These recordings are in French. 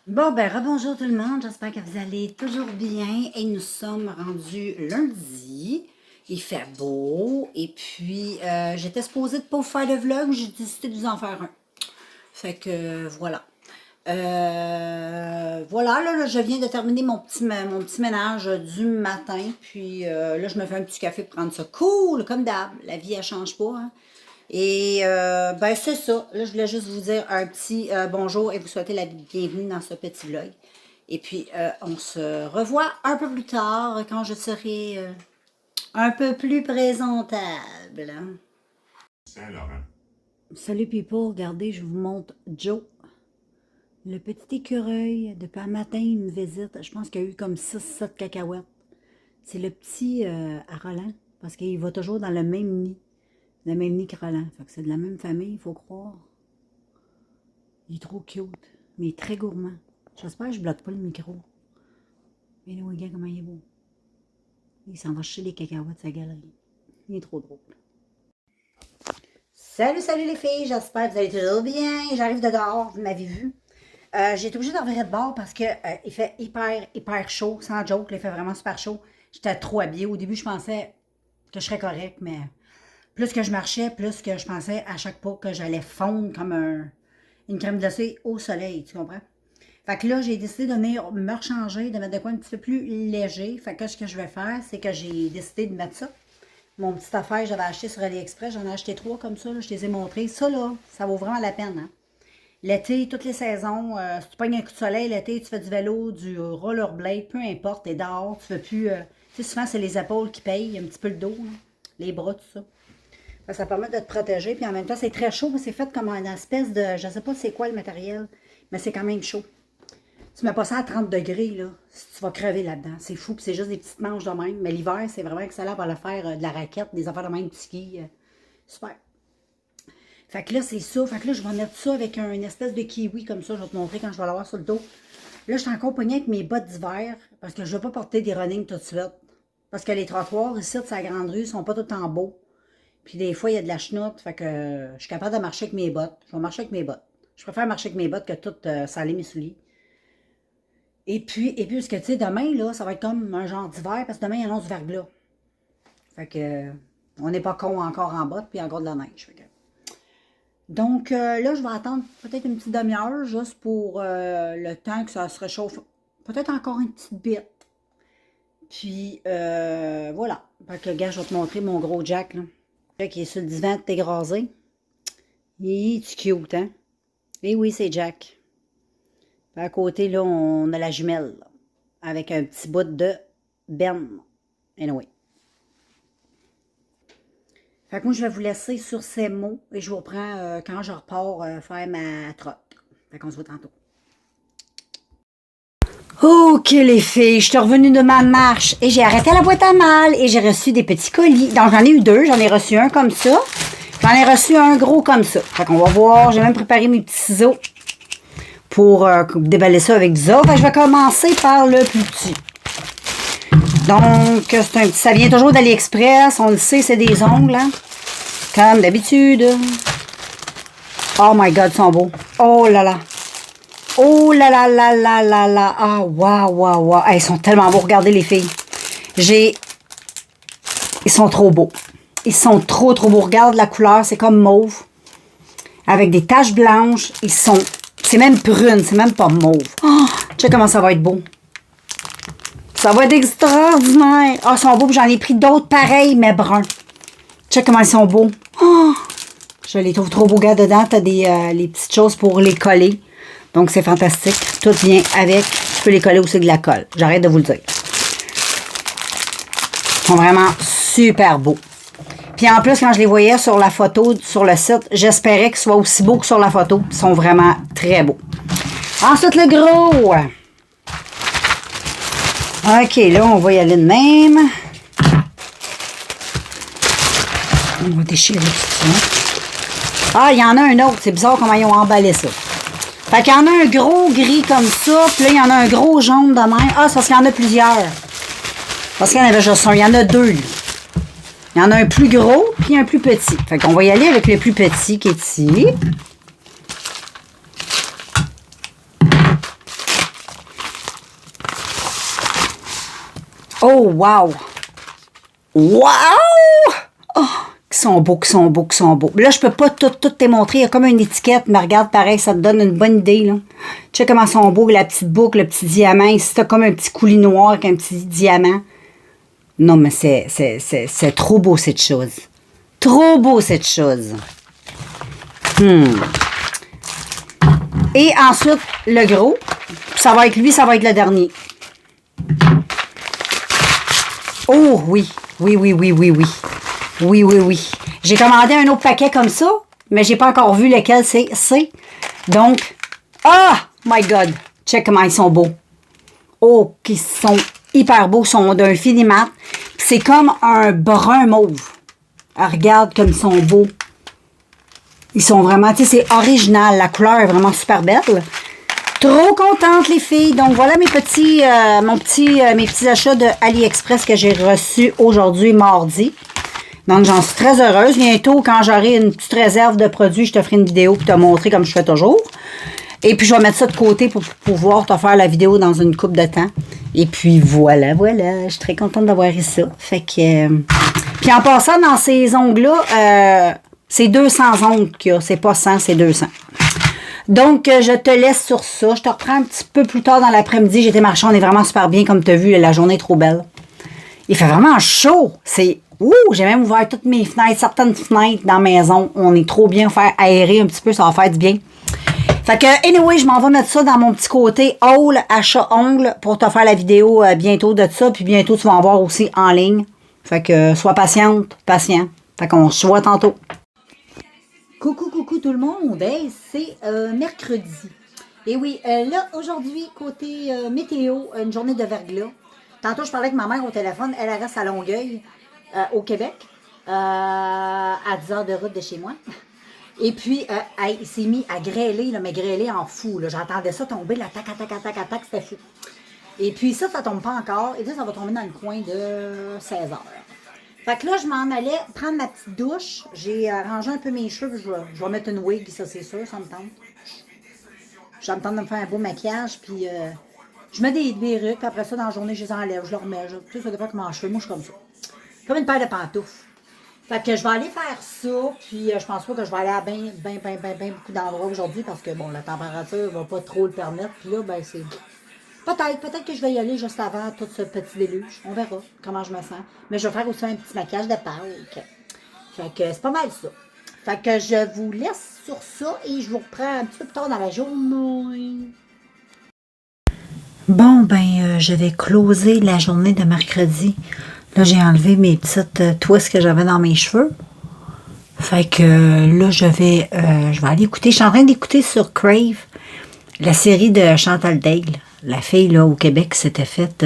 Bon, ben, rebonjour tout le monde. J'espère que vous allez toujours bien. Et nous sommes rendus lundi. Il fait beau. Et puis, j'étais supposée de pas vous faire de vlog. J'ai décidé de vous en faire un. Fait que, voilà. Voilà, là, je viens de terminer mon petit ménage du matin. Puis, là, je me fais un petit café pour prendre ça cool, comme d'hab. La vie, elle change pas, hein. Et ben c'est ça. Là, je voulais juste vous dire un petit bonjour et vous souhaiter la bienvenue dans ce petit vlog. Et puis, on se revoit un peu plus tard quand je serai un peu plus présentable. Saint-Laurent. Salut people, regardez, je vous montre Joe. Le petit écureuil, depuis un matin, il me visite. Je pense qu'il y a eu comme 6-7 cacahuètes. C'est le petit à Roland, parce qu'il va toujours dans le même nid. Le même nid que Roland. Fait que c'est de la même famille, il faut croire. Il est trop cute, mais il est très gourmand. J'espère que je bloque pas le micro. Mais là, regarde comment il est beau. Il s'en va chercher les cacahuètes de sa galerie. Il est trop drôle. Salut, salut les filles, j'espère que vous allez toujours bien. J'arrive de dehors, vous m'avez vu. J'ai été obligée d'en revenir de bord parce que il fait hyper chaud, sans joke, il fait vraiment super chaud. J'étais trop habillée. Au début, je pensais que je serais correcte, mais plus que je marchais, plus que je pensais à chaque pas que j'allais fondre comme une crème glacée au soleil, tu comprends? Fait que là, j'ai décidé de venir me rechanger, de mettre de quoi un petit peu plus léger. Fait que ce que je vais faire, c'est que j'ai décidé de mettre ça. Mon petit affaire, j'avais acheté sur AliExpress, j'en ai acheté 3 comme ça, là, je te les ai montrés. Ça, là, ça vaut vraiment la peine, hein? L'été, toutes les saisons, si tu pognes un coup de soleil, l'été, tu fais du vélo, du rollerblade, peu importe, t'es dehors, tu fais plus... tu sais, souvent, c'est les épaules qui payent, un petit peu le dos, là, les bras, tout ça. Ça permet de te protéger, puis en même temps, c'est très chaud, c'est fait comme une espèce de... Je sais pas c'est quoi le matériel, mais c'est quand même chaud. Tu mets pas ça à 30 degrés, là, tu vas crever là-dedans. C'est fou, puis c'est juste des petites manches de même. Mais l'hiver, c'est vraiment excellent pour le faire de la raquette, des affaires de même, du ski. Super. Fait que là, c'est ça. Fait que là, je vais mettre ça avec une espèce de kiwi comme ça. Je vais te montrer quand je vais l'avoir sur le dos. Là, je suis encore pognée avec mes bottes d'hiver parce que je ne veux pas porter des running tout de suite. Parce que les trottoirs ici, de sa grande rue, sont pas tout en beau. Puis des fois, il y a de la chenoute. Fait que je suis capable de marcher avec mes bottes. Je vais marcher avec mes bottes. Je préfère marcher avec mes bottes que tout saler mes souliers. Et puis, parce que tu sais, demain, là, ça va être comme un genre d'hiver, parce que demain, il annonce du verglas. Fait que, on n'est pas con encore en botte, puis encore de la neige. Fait que. Donc, là, je vais attendre peut-être une petite demi-heure, juste pour le temps que ça se réchauffe. Peut-être encore une petite bite. Puis, voilà. Fait que, gars, je vais te montrer mon gros Jack, là. Qui est sur le divan dégrasé. Il est cute, hein? Et oui, c'est Jack. À côté, là, on a la jumelle, là, avec un petit bout de benne. Anyway. Fait que moi, je vais vous laisser sur ces mots et je vous reprends quand je repars faire ma trotte. Fait qu'on se voit tantôt. Ok les filles, je suis revenue de ma marche et j'ai arrêté la boîte à mal et j'ai reçu des petits colis. Donc j'en ai eu 2, j'en ai reçu un comme ça. J'en ai reçu un gros comme ça. Fait qu'on va voir, j'ai même préparé mes petits ciseaux pour déballer ça avec du ça. Fait que je vais commencer par le plus petit. Donc, c'est un petit, ça vient toujours d'AliExpress. On le sait, c'est des ongles, hein? Comme d'habitude. Oh my God, ils sont beaux. Oh là là. Oh là là là là là là. Ah, waouh, waouh, waouh. Ils sont tellement beaux. Regardez les filles. Ils sont trop beaux. Ils sont trop beaux. Regarde la couleur, c'est comme mauve. Avec des taches blanches. C'est même prune, c'est même pas mauve. Oh, tu sais comment ça va être beau. Ça va être extraordinaire. Ah, ils sont beaux. J'en ai pris d'autres pareils, mais bruns. Tu sais comment ils sont beaux. Oh, je les trouve trop beaux. Regarde, dedans, tu as les petites choses pour les coller. Donc, c'est fantastique. Tout vient avec. Tu peux les coller aussi de la colle. J'arrête de vous le dire. Ils sont vraiment super beaux. Puis en plus, quand je les voyais sur la photo, sur le site, j'espérais qu'ils soient aussi beaux que sur la photo. Ils sont vraiment très beaux. Ensuite, le gros. OK, là, on va y aller de même. On va déchirer tout ça. Ah, il y en a un autre. C'est bizarre comment ils ont emballé ça. Fait qu'il y en a un gros gris comme ça. Puis là, il y en a un gros jaune de même. Ah, c'est parce qu'il y en a plusieurs. Parce qu'il y en avait juste un. Il y en a 2, lui. Il y en a un plus gros, puis un plus petit. Fait qu'on va y aller avec le plus petit qui est ici. Oh, wow! Wow! Oh, qui sont beaux, qui sont beaux, qui sont beaux. Là, je peux pas tout te montrer. Il y a comme une étiquette, mais regarde, pareil, ça te donne une bonne idée, là. Tu sais comment ils sont beaux, la petite boucle, le petit diamant. Ici, t'as comme un petit coulis noir avec un petit diamant. Non, mais c'est trop beau, cette chose. Trop beau, cette chose. Et ensuite, le gros. Ça va être lui, ça va être le dernier. Oh, oui. Oui, oui, oui, oui, oui. Oui, oui, oui. J'ai commandé un autre paquet comme ça, mais j'ai pas encore vu lequel c'est. Donc, oh my God! Check comment ils sont beaux. Oh, qu'ils sont hyper beaux. Ils sont d'un fini mat. C'est comme un brun mauve. Ah, regarde comme ils sont beaux. Ils sont vraiment, tu sais, c'est original. La couleur est vraiment super belle. Trop contente, les filles. Donc, voilà mes petits achats de AliExpress que j'ai reçus aujourd'hui, mardi. Donc, j'en suis très heureuse. Bientôt, quand j'aurai une petite réserve de produits, je te ferai une vidéo pour te montrer comme je fais toujours. Et puis, je vais mettre ça de côté pour pouvoir te faire la vidéo dans une couple de temps. Et puis, voilà. Je suis très contente d'avoir eu ça. Fait que... Puis, en passant dans ces ongles-là, c'est 200 ongles qu'il y a. C'est pas 100, c'est 200. Donc, je te laisse sur ça. Je te reprends un petit peu plus tard dans l'après-midi. J'ai été marcher. On est vraiment super bien, comme tu as vu. La journée est trop belle. Il fait vraiment chaud. C'est... Ouh, j'ai même ouvert toutes mes fenêtres, certaines fenêtres dans la maison. On est trop bien faire aérer un petit peu. Ça va faire du bien. Fait que, anyway, je m'en vais mettre ça dans mon petit côté haul, achat ongles pour te faire la vidéo bientôt de ça. Puis bientôt, tu vas en voir aussi en ligne. Fait que, sois patiente, patient. Fait qu'on se voit tantôt. Coucou tout le monde, hey, c'est mercredi. Et oui, là, aujourd'hui, côté météo, une journée de verglas. Tantôt, je parlais avec ma mère au téléphone, elle reste à Longueuil, au Québec, à 10 heures de route de chez moi. Et puis, il s'est mis à grêler, là, mais grêler en fou. J'entendais ça tomber, là, tac, c'était fou. Et puis ça tombe pas encore, et ça va tomber dans le coin de 16 heures. Fait que là, je m'en allais prendre ma petite douche. J'ai arrangé un peu mes cheveux. Je vais mettre une wig, ça c'est sûr, ça me tente. Ça me tente de me faire un beau maquillage. Puis je mets des perruques. Puis après ça, dans la journée, je les enlève. Je les remets. Tu sais, ça dépend comment je fais. Moi, je suis comme ça. Comme une paire de pantoufles. Fait que je vais aller faire ça. Puis je pense pas que je vais aller à bien beaucoup d'endroits aujourd'hui. Parce que bon, la température va pas trop le permettre. Puis là, ben c'est... Peut-être que je vais y aller juste avant tout ce petit déluge. On verra comment je me sens. Mais je vais faire aussi un petit maquillage de Pâques. Fait que c'est pas mal ça. Fait que je vous laisse sur ça et je vous reprends un petit peu plus tard dans la journée. Bon, ben, je vais closer la journée de mercredi. Là, j'ai enlevé mes petites twists que j'avais dans mes cheveux. Fait que là, je vais aller écouter. Je suis en train d'écouter sur Crave la série de Chantal Daigle. La fille, là, au Québec, qui s'était faite,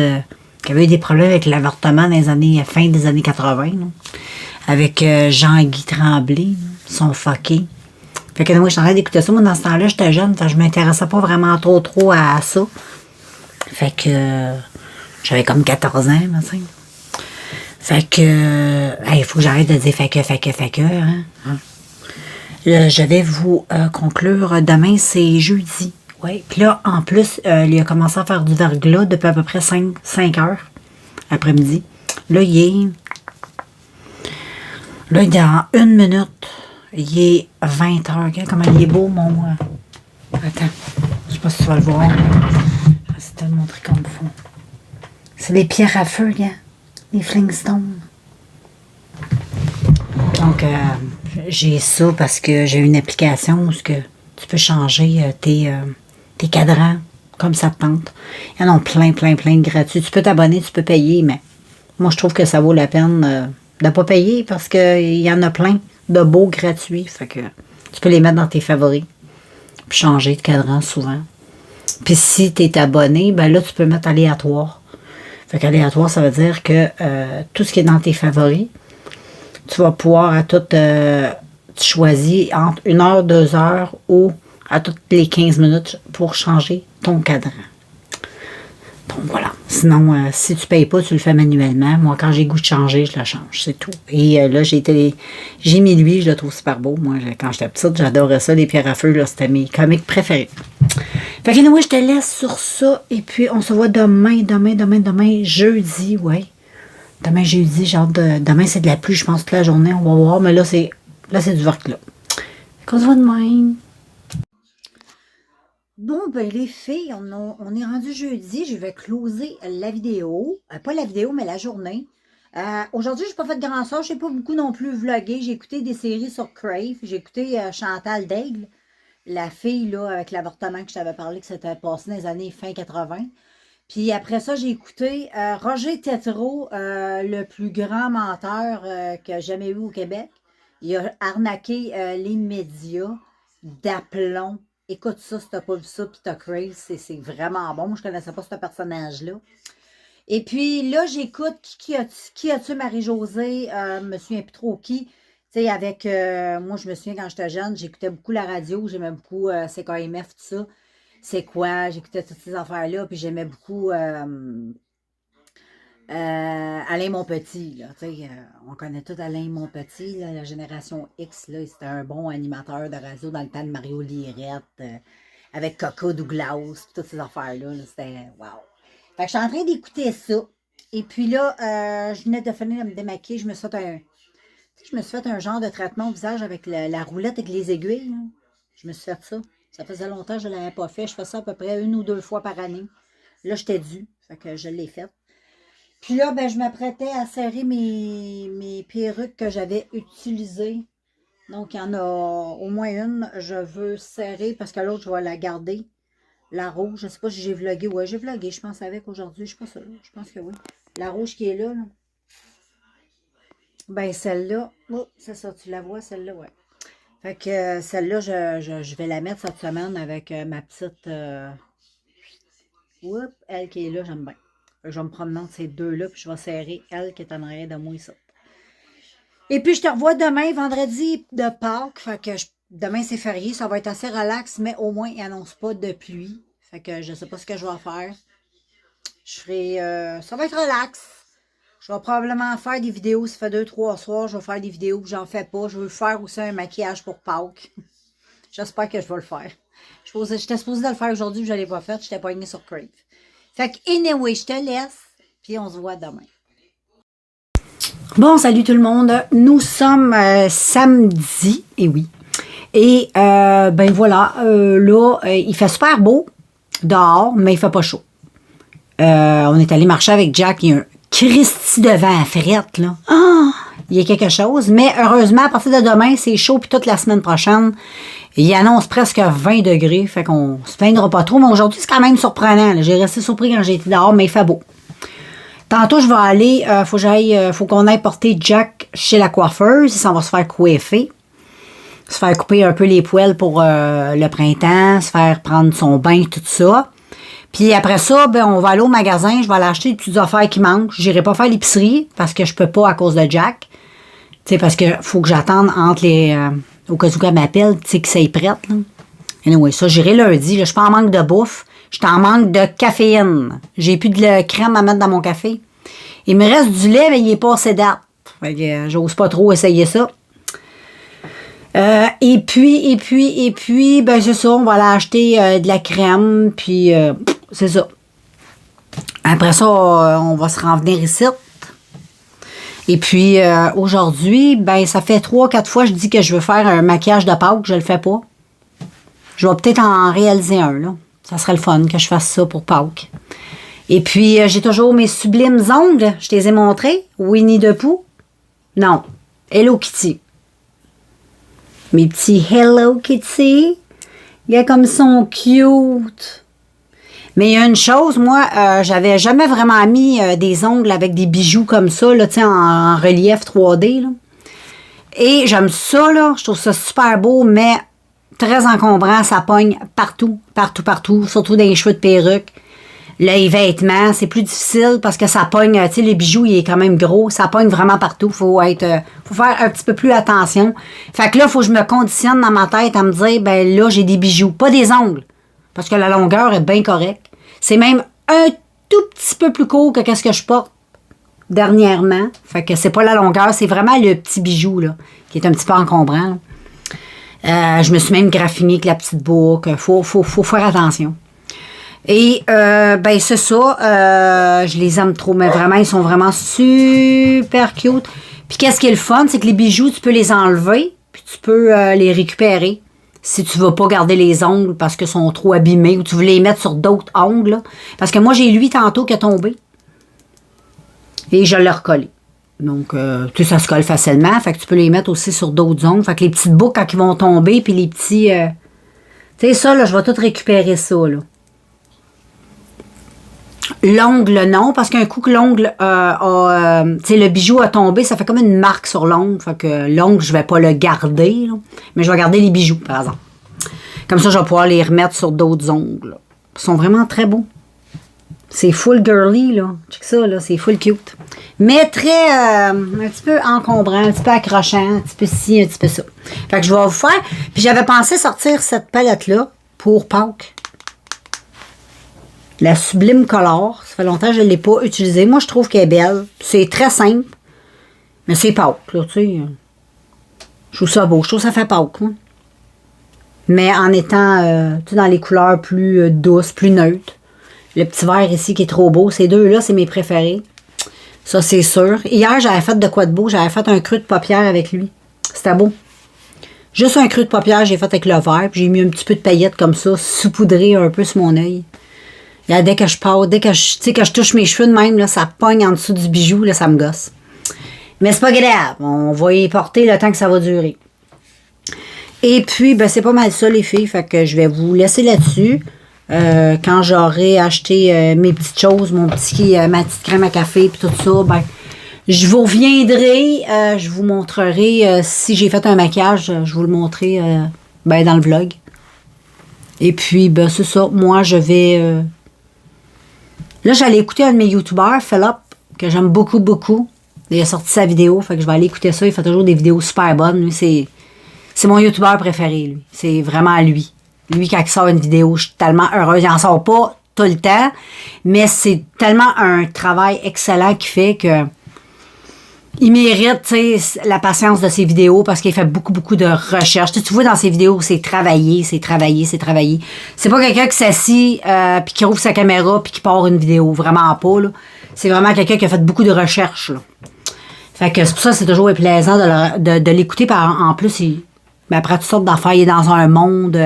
qui avait eu des problèmes avec l'avortement dans les années, fin des années 80, là, avec Jean-Guy Tremblay, là, son fucké. Fait que moi, je suis en train d'écouter ça. Moi, dans ce temps-là, j'étais jeune, fait que je m'intéressais pas vraiment trop à ça. Fait que j'avais comme 14 ans, me semble. Fait que, il faut que j'arrête de dire fait que, hein. Je vais vous conclure. Demain, c'est jeudi. Oui, puis là, en plus, il a commencé à faire du verglas depuis à peu près 5 heures après-midi. Là, dans 1 minute, il est 20 heures. Regarde comment il est beau, mon... Attends, je sais pas si tu vas le voir. Je vais essayer de te le montrer comme il faut. C'est les pierres à feu, regarde. Les Flintstones. Donc, j'ai ça parce que j'ai une application où tu peux changer tes cadrans comme ça te tente. Il y en a plein de gratuits. Tu peux t'abonner, tu peux payer, mais moi, je trouve que ça vaut la peine de ne pas payer parce qu'il y en a plein de beaux gratuits. Fait que tu peux les mettre dans tes favoris. Puis changer de cadran souvent. Puis si tu es abonné, ben là, tu peux mettre aléatoire. Fait qu'aléatoire, ça veut dire que tout ce qui est dans tes favoris, tu vas pouvoir à tout... tu choisis entre 1 heure, 2 heures ou à toutes les 15 minutes pour changer ton cadran. Donc voilà. Sinon, si tu ne payes pas, tu le fais manuellement. Moi, quand j'ai goût de changer, je le change. C'est tout. Et là, j'ai mis lui, je le trouve super beau. Moi, quand j'étais petite, j'adorais ça. Les pierres à feu, là, c'était mes comics préférés. Fait que moi, je te laisse sur ça. Et puis, on se voit demain, jeudi, ouais. Demain, jeudi, demain, c'est de la pluie, je pense, toute la journée. On va voir, mais là, c'est du verglas. Fait qu'on se voit demain. Bon, ben les filles, on est rendu jeudi. Je vais closer la vidéo. Pas la vidéo, mais la journée. Aujourd'hui, je n'ai pas fait de grand sort. Je n'ai pas beaucoup non plus vlogué. J'ai écouté des séries sur Crave. J'ai écouté Chantal Daigle, la fille là avec l'avortement que je t'avais parlé, que c'était passé dans les années fin 80. Puis après ça, j'ai écouté Roger Tétrault, le plus grand menteur que j'ai jamais eu au Québec. Il a arnaqué les médias d'aplomb. Écoute ça si t'as pas vu ça, puis t'as Crave, c'est vraiment bon. Moi, je connaissais pas ce personnage-là. Et puis là, j'écoute Qui a-tu Marie-Josée, je me souviens plus trop qui. Tu sais, avec, moi, je me souviens quand j'étais jeune, j'écoutais beaucoup la radio, j'aimais beaucoup CKMF, tout ça. C'est quoi, j'écoutais toutes ces affaires-là, puis j'aimais beaucoup Alain Monpetit, là, on connaît tout Alain Monpetit, là, la génération X, là, c'était un bon animateur de radio dans le temps de Mario Lirette, avec Coco Douglas, toutes ces affaires-là, là, c'était wow. Fait que je suis en train d'écouter ça, et puis là, je venais de finir de me démaquiller, je me suis fait un genre de traitement au visage avec la roulette avec les aiguilles, là. Je me suis fait ça. Ça faisait longtemps que je ne l'avais pas fait. Je fais ça à peu près 1 ou 2 fois par année. Là, j'étais due. Fait que je l'ai faite. Puis là, ben, je m'apprêtais à serrer mes perruques que j'avais utilisées. Donc, il y en a au moins une. Je veux serrer parce que l'autre, je vais la garder. La rouge. Je ne sais pas si j'ai vlogué. Ouais, j'ai vlogué, je pense, avec aujourd'hui. Je ne suis pas sûre. Je pense que oui. La rouge qui est là. Ben, celle-là. Oh, c'est ça, tu la vois, celle-là, ouais. Fait que celle-là, je vais la mettre cette semaine avec ma petite... elle qui est là, j'aime bien. Je vais me promener entre ces deux-là, puis je vais serrer elle qui est en arrière de moi ici. Et puis, je te revois demain, vendredi de Pâques. Fait que demain, c'est férié, ça va être assez relax, mais au moins, il n'annonce pas de pluie. Fait que je ne sais pas ce que je vais faire. Je ferai... ça va être relax. Je vais probablement faire des vidéos. Ça fait 2-3 soirs, je vais faire des vidéos que j'en fais pas. Je veux faire aussi un maquillage pour Pâques. J'espère que je vais le faire. J'étais supposée de le faire aujourd'hui, je ne l'ai pas fait. Je t'ai pas sur Crave. Fait que, anyway, je te laisse. Puis on se voit demain. Bon, salut tout le monde. Nous sommes samedi. Et oui. Et, ben voilà. Là, il fait super beau dehors, mais il fait pas chaud. On est allé marcher avec Jack. Il y a un Christy de vent à frette, là. Ah! Il y a quelque chose. Mais heureusement, à partir de demain, c'est chaud. Puis toute la semaine prochaine, il annonce presque 20 degrés. Fait qu'on se plaindra pas trop. Mais aujourd'hui, c'est quand même surprenant. J'ai resté surpris quand j'ai été dehors, mais il fait beau. Tantôt, je vais aller, faut qu'on aille porter Jack chez la coiffeuse. Il s'en va se faire coiffer. Se faire couper un peu les poils pour le printemps. Se faire prendre son bain, tout ça. Puis après ça, ben, on va aller au magasin, je vais aller acheter des petites affaires qui manquent. Je n'irai pas faire l'épicerie parce que je peux pas à cause de Jack. Tu sais, parce que faut que j'attende entre les... au cas où elle m'appelle, tu sais, que ça y prête. Là. Anyway, ça, j'irai lundi. Là, je suis pas en manque de bouffe. Je suis en manque de caféine. J'ai plus de crème à mettre dans mon café. Il me reste du lait, mais il est pas assez date. Fait que j'ose pas trop essayer ça. Et puis, ben c'est ça, on va aller acheter de la crème, puis c'est ça. Après ça, on va se revenir ici. Et puis, aujourd'hui, ben ça fait 3-4 fois que je dis que je veux faire un maquillage de Pâques, je le fais pas. Je vais peut-être en réaliser un, là. Ça serait le fun que je fasse ça pour Pâques. Et puis, j'ai toujours mes sublimes ongles. Je te les ai montrés. Winnie the Pooh. Non. Hello Kitty. Mes petits Hello Kitty. Il y a comme son cute. Mais il y a une chose, moi, j'avais jamais vraiment mis des ongles avec des bijoux comme ça, là, tu sais, en relief 3D, là. Et j'aime ça, là. Je trouve ça super beau, mais très encombrant. Ça pogne partout, surtout dans les cheveux de perruque. Les vêtements, c'est plus difficile parce que ça pogne, tu sais, les bijoux, il est quand même gros. Ça pogne vraiment partout. Faut faire un petit peu plus attention. Fait que là, il faut que je me conditionne dans ma tête à me dire, ben là, j'ai des bijoux, pas des ongles. Parce que la longueur est bien correcte. C'est même un tout petit peu plus court que ce que je porte dernièrement. Fait que c'est pas la longueur, c'est vraiment le petit bijou, là, qui est un petit peu encombrant. Je me suis même graffiné avec la petite boucle. Faut faire attention. Et ben c'est ça, je les aime trop, mais vraiment, ils sont vraiment super cute. Puis qu'est-ce qui est le fun, c'est que les bijoux, tu peux les enlever, puis tu peux les récupérer. Si tu veux pas garder les ongles parce qu'ils sont trop abîmés ou tu veux les mettre sur d'autres ongles. Là. Parce que moi, j'ai lui tantôt qui est tombé. Et je l'ai recollé. Donc, tu sais, ça se colle facilement. Fait que tu peux les mettre aussi sur d'autres ongles. Fait que les petites boucles, quand ils vont tomber, puis les petits... tu sais, ça, là, je vais tout récupérer ça, là. L'ongle, non, parce qu'un coup que l'ongle tu sais, le bijou a tombé, ça fait comme une marque sur l'ongle. Fait que l'ongle, je vais pas le garder, là, mais je vais garder les bijoux, par exemple. Comme ça, je vais pouvoir les remettre sur d'autres ongles. Là. Ils sont vraiment très beaux. C'est full girly, là. Check ça, là, c'est full cute. Mais très, un petit peu encombrant, un petit peu accrochant, un petit peu ci, un petit peu ça. Fait que je vais vous faire. Puis j'avais pensé sortir cette palette-là pour Pâques. La Sublime Color. Ça fait longtemps que je ne l'ai pas utilisée. Moi, je trouve qu'elle est belle. C'est très simple. Mais c'est Pâques, là, tu sais. Je trouve ça beau. Je trouve que ça fait Pâques, moi. Mais en étant, tu sais, dans les couleurs plus douces, plus neutres. Le petit vert ici qui est trop beau. Ces deux-là, c'est mes préférés. Ça, c'est sûr. Hier, j'avais fait de quoi de beau. J'avais fait un creux de paupière avec lui. C'était beau. Juste un creux de paupière, j'ai fait avec le vert. Puis j'ai mis un petit peu de paillettes comme ça, saupoudré un peu sur mon œil. Là, dès que je pars, dès que je touche mes cheveux de même, là, ça pogne en dessous du bijou, là, ça me gosse. Mais c'est pas grave. On va y porter le temps que ça va durer. Et puis, ben, c'est pas mal ça, les filles. Fait que je vais vous laisser là-dessus. Quand j'aurai acheté mes petites choses, ma petite crème à café puis tout ça, ben, je vous reviendrai, je vous montrerai si j'ai fait un maquillage, je vous le montrerai ben, dans le vlog. Et puis, ben, c'est ça. Moi, je vais... Là, j'allais écouter un de mes youtubeurs, Philip, que j'aime beaucoup, beaucoup. Il a sorti sa vidéo, fait que je vais aller écouter ça. Il fait toujours des vidéos super bonnes. Lui, c'est mon youtubeur préféré, lui. C'est vraiment lui. Lui, quand il sort une vidéo, je suis tellement heureuse. Il n'en sort pas tout le temps, mais c'est tellement un travail excellent qu'il fait que il mérite, tu sais, la patience de ses vidéos parce qu'il fait beaucoup, beaucoup de recherches. Tu vois dans ses vidéos, c'est travaillé, c'est travaillé, c'est travaillé. C'est pas quelqu'un qui s'assit puis qui ouvre sa caméra puis qui part une vidéo. Vraiment pas, là. C'est vraiment quelqu'un qui a fait beaucoup de recherches, là. Fait que c'est pour ça que c'est toujours plaisant de l'écouter. En plus, ben après toutes sortes d'affaires, il est dans un monde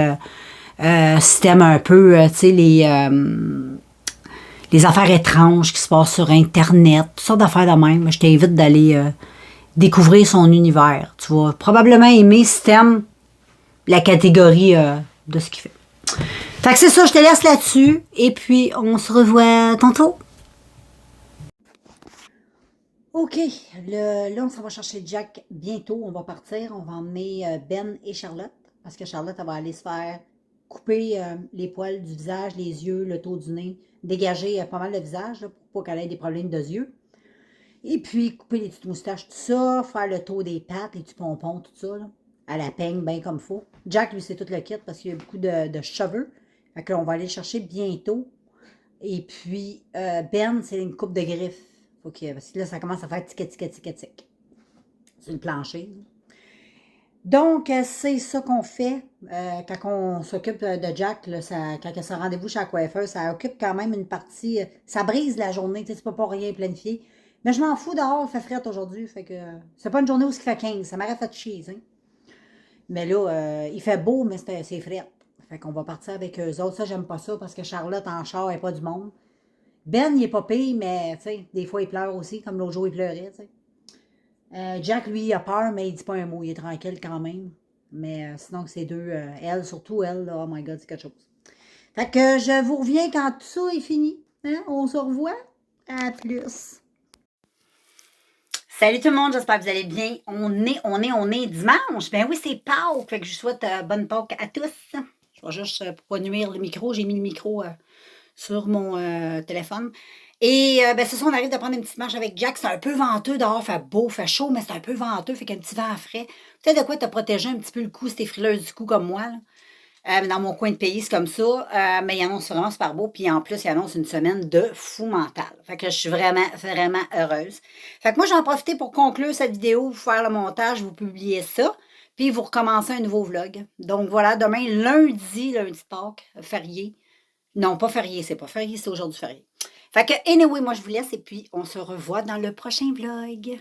système un peu, tu sais, les affaires étranges qui se passent sur Internet, toutes sortes d'affaires de même. Je t'invite d'aller découvrir son univers. Tu vas probablement aimer si t'aimes la catégorie de ce qu'il fait. Fait que c'est ça, je te laisse là-dessus. Et puis, on se revoit tantôt. OK. Là, on s'en va chercher Jack bientôt. On va partir. On va emmener Ben et Charlotte. Parce que Charlotte, elle va aller se faire couper les poils du visage, les yeux, le dos du nez, dégager pas mal le visage là, pour pas qu'elle ait des problèmes de yeux. Et puis, couper les petites moustaches, tout ça, faire le tour des pattes, les petits pompons, tout ça, là, à la peigne, bien comme il faut. Jack, lui, c'est tout le kit parce qu'il y a beaucoup de cheveux. Fait que là, on va aller le chercher bientôt. Et puis, Ben, c'est une coupe de griffes. Parce que là, ça commence à faire tic-tic-tic-tic. C'est le plancher. Là. Donc, c'est ça qu'on fait quand on s'occupe de Jack, là, quand il a son rendez-vous chez la coiffeuse, ça occupe quand même une partie, ça brise la journée, tu sais, peux pas rien planifier. Mais je m'en fous dehors, il fait fret aujourd'hui, fait que c'est pas une journée où il fait 15, ça m'aurait fait chier, hein. Mais là, il fait beau, mais c'est fret. Fait qu'on va partir avec eux autres, ça j'aime pas ça, parce que Charlotte en char est pas du monde. Ben, il est pas pire, mais tu sais, des fois il pleure aussi, comme l'autre jour il pleurait, tu sais. Jack, lui, il a peur, mais il dit pas un mot. Il est tranquille quand même. Mais sinon, c'est deux. Elle, surtout elle, là, oh my God, c'est quelque chose. Fait que je vous reviens quand tout ça est fini. Hein? On se revoit. À plus. Salut tout le monde, j'espère que vous allez bien. On est dimanche. Ben oui, c'est Pâques. Fait que je vous souhaite bonne Pâques à tous. Je vais juste, pour pas nuire le micro, j'ai mis le micro sur mon téléphone. Et ben c'est ça, on arrive de prendre une petite marche avec Jack. C'est un peu venteux dehors, fait beau, fait chaud, mais c'est un peu venteux, fait qu'un petit vent frais. Peut-être de quoi te protéger un petit peu le cou si t'es frileuse du cou comme moi. Là. Dans mon coin de pays, c'est comme ça. Mais il annonce vraiment super beau. Puis en plus, il annonce une semaine de fou mental. Fait que je suis vraiment, vraiment heureuse. Fait que moi, j'en profite pour conclure cette vidéo, vous faire le montage, vous publier ça. Puis vous recommencer un nouveau vlog. Donc voilà, demain, lundi de Pâques, férié. Non, pas férié, c'est pas férié, c'est aujourd'hui férié. Fait que, anyway, moi, je vous laisse et puis on se revoit dans le prochain vlog.